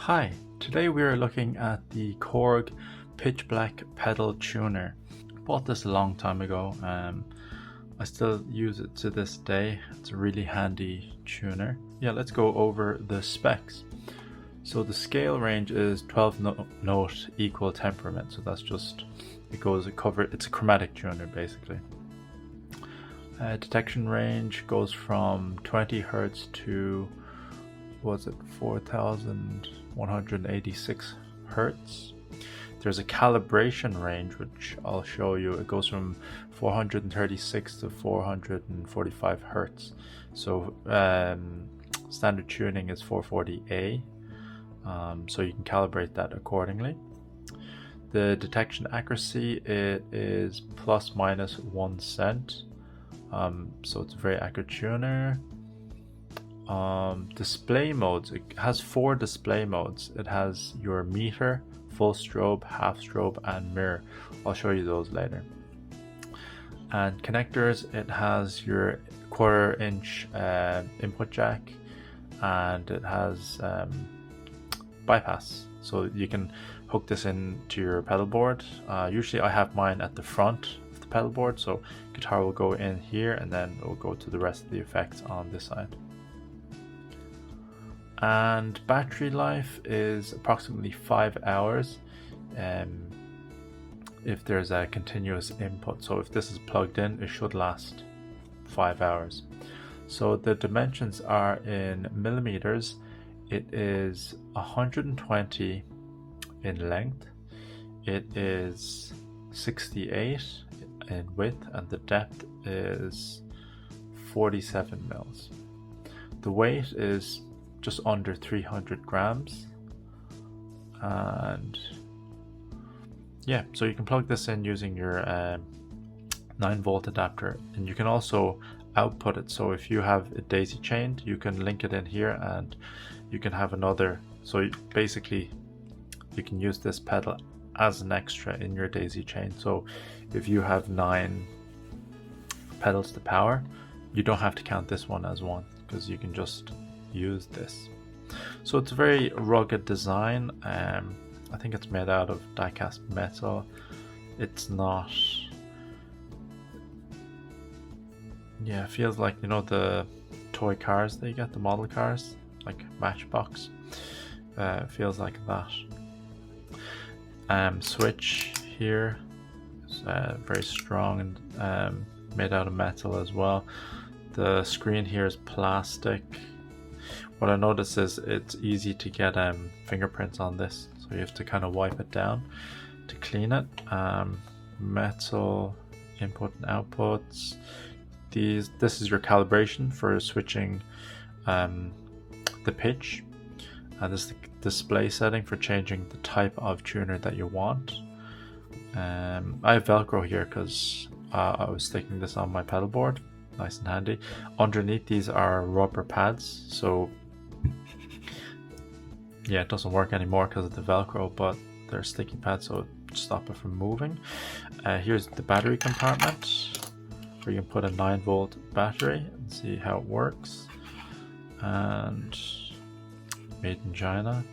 Hi, today we are looking at the KORG Pitchblack pedal tuner. Bought this a long time ago. I still use it to this day. It's a really handy tuner. Yeah, let's go over the specs. So the scale range is 12 note equal temperament. So that's just, it's a chromatic tuner basically. Detection range goes from 20 Hertz to 4,186 Hertz. There's a calibration range which I'll show you. It goes from 436 to 445 Hertz. So standard tuning is 440A, so you can calibrate that accordingly. The detection accuracy, it is plus minus 1 cent. So it's a very accurate tuner. Display modes, it has 4 display modes. It has your meter, full strobe, half strobe, and mirror. I'll show you those later. And connectors, it has your 1/4 inch input jack, and it has bypass, so you can hook this into your pedal board. Usually I have mine at the front of the pedal board, so guitar will go in here and then it will go to the rest of the effects on this side. And battery life is approximately 5 hours if there's a continuous input. So if this is plugged in, it should last 5 hours. So the dimensions are in millimeters. It is 120 in length. It is 68 in width, and the depth is 47 mils. The weight is just under 300 grams, and yeah, so you can plug this in using your 9-volt adapter, and you can also output it. So if you have it daisy chained, you can link it in here and you can have another, so basically you can use this pedal as an extra in your daisy chain. So if you have 9 pedals to power, you don't have to count this one as one, because you can just use this. So it's a very rugged design. I think it's made out of die-cast metal. It's not, yeah, it feels like, you know, the toy cars that you get, the model cars, like Matchbox. It feels like that. Switch here is very strong and made out of metal as well. The screen here is plastic. What I noticed is it's easy to get fingerprints on this, so you have to kind of wipe it down to clean it. Metal input and outputs. This is your calibration for switching the pitch, and this is the display setting for changing the type of tuner that you want. I have Velcro here because I was sticking this on my pedal board. Nice and handy. Underneath these are rubber pads, so yeah, it doesn't work anymore because of the Velcro, but they're sticky pads, so stop it from moving. Here's the battery compartment where you can put a 9-volt battery and see how it works. And made in China.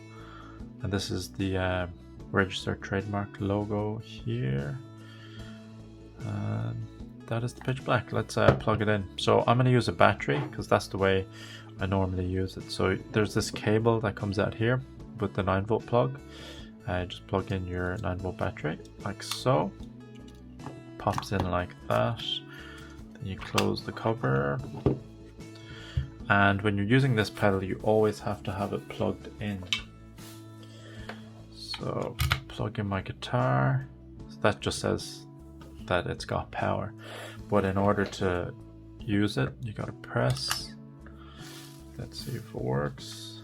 And this is the registered trademark logo here. And that is the Pitchblack. Let's plug it in. So I'm going to use a battery because that's the way I normally use it. So there's this cable that comes out here with the 9-volt plug. Just plug in your 9-volt battery like so. Pops in like that. Then you close the cover. And when you're using this pedal, you always have to have it plugged in. So plug in my guitar. So that just says that it's got power, but in order to use it, you gotta press. Let's see if it works.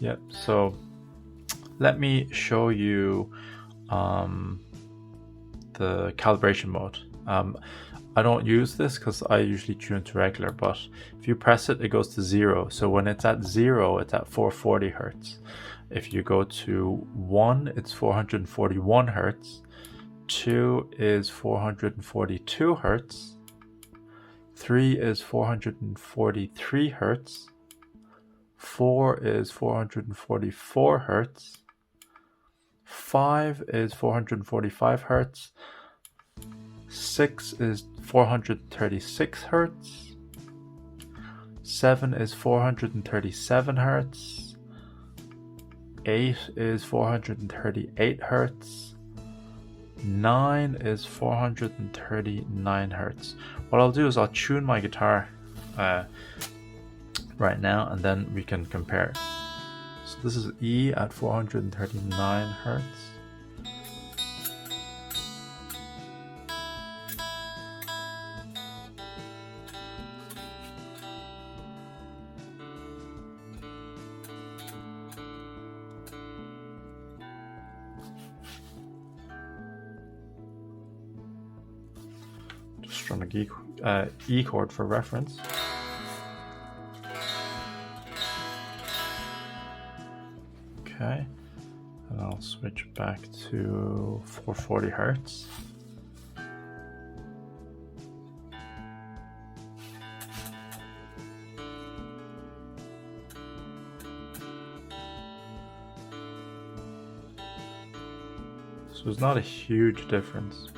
Yep. So let me show you the calibration mode. I don't use this because I usually tune to regular, but if you press it, it goes to 0. So when it's at 0, it's at 440 Hertz. If you go to 1, it's 441 Hertz. 2 is 442 Hertz. 3 is 443 Hertz. 4 is 444 hertz. 5 is 445 hertz. 6 is 436 hertz. 7 is 437 hertz. 8 is 438 hertz. 9 is 439 hertz. What I'll do is I'll tune my guitar right now, and then we can compare. So this is E at 439 hertz. Just strum a E chord for reference. Okay, and I'll switch back to 440 hertz. So it's not a huge difference.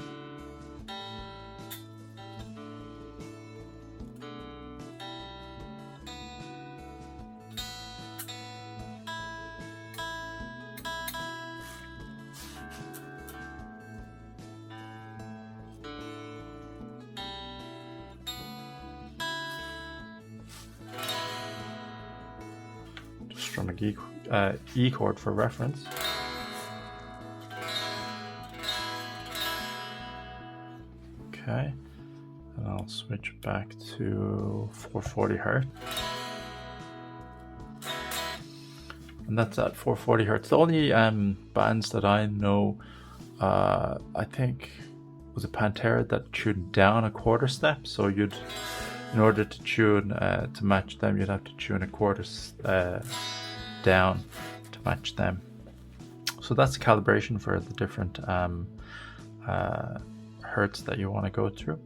Strum a E chord for reference. Okay, and I'll switch back to 440 hertz. And that's at 440 hertz. The only bands that I know, I think, was a Pantera that tuned down a quarter step. So you'd, in order to tune to match them, you'd have to tune a quarter down to match them. So that's the calibration for the different hertz that you want to go through.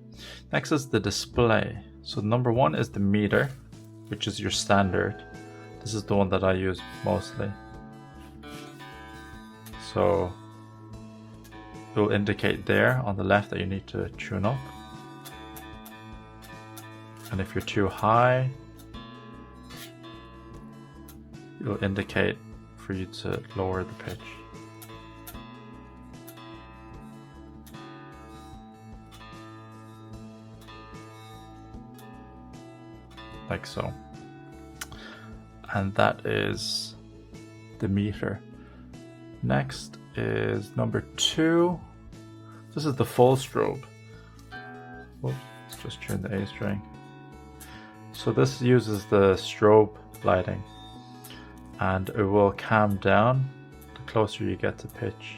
Next is the display. So number 1 is the meter, which is your standard. This is the one that I use mostly. So it will indicate there on the left that you need to tune up. And if you're too high, it will indicate for you to lower the pitch. Like so. And that is the meter. Next is number 2. This is the full strobe. Oops, let's just tune the A string. So this uses the strobe lighting, and it will calm down the closer you get to pitch.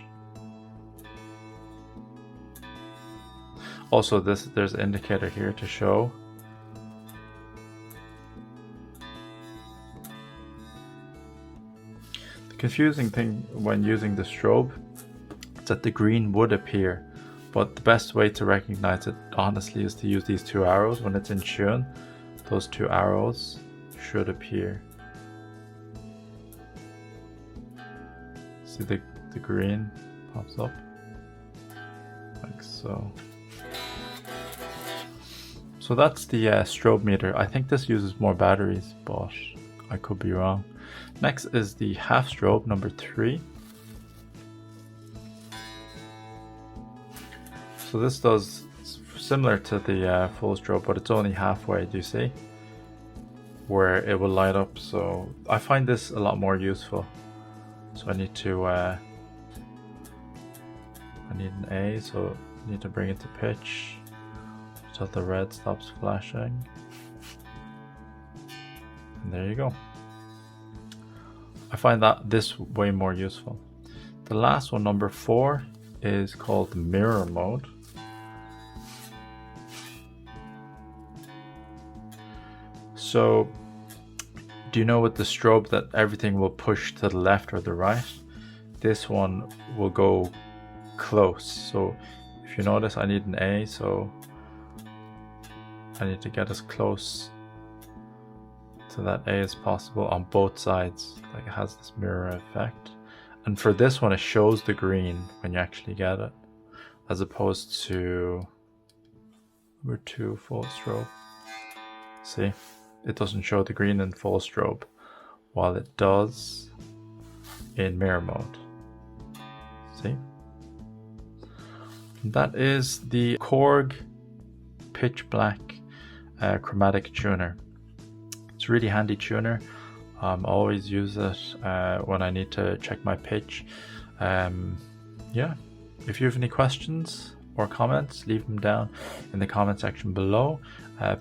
Also, there's an indicator here to show. The confusing thing when using the strobe is that the green would appear, but the best way to recognize it honestly is to use these 2 arrows. When it's in tune, those 2 arrows should appear. See the green pops up like so. So that's the strobe meter. I think this uses more batteries, but I could be wrong. Next is the half strobe, number 3. So this does similar to the full strobe, but it's only halfway, do you see? Where it will light up. So I find this a lot more useful. So I need to I need an A, so I need to bring it to pitch so the red stops flashing. And there you go. I find that this way more useful. The last one, number 4, is called mirror mode. So, do you know with the strobe that everything will push to the left or the right? This one will go close. So, if you notice, I need an A, so I need to get as close so that A is possible on both sides. Like it has this mirror effect. And for this one, it shows the green when you actually get it, as opposed to number 2 full strobe. See, it doesn't show the green in full strobe, while it does in mirror mode. See? That is the Korg Pitchblack chromatic tuner. It's a really handy tuner. Always use it when I need to check my pitch. Yeah, if you have any questions or comments, leave them down in the comment section below.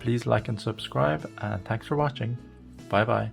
Please like and subscribe, and thanks for watching. Bye bye.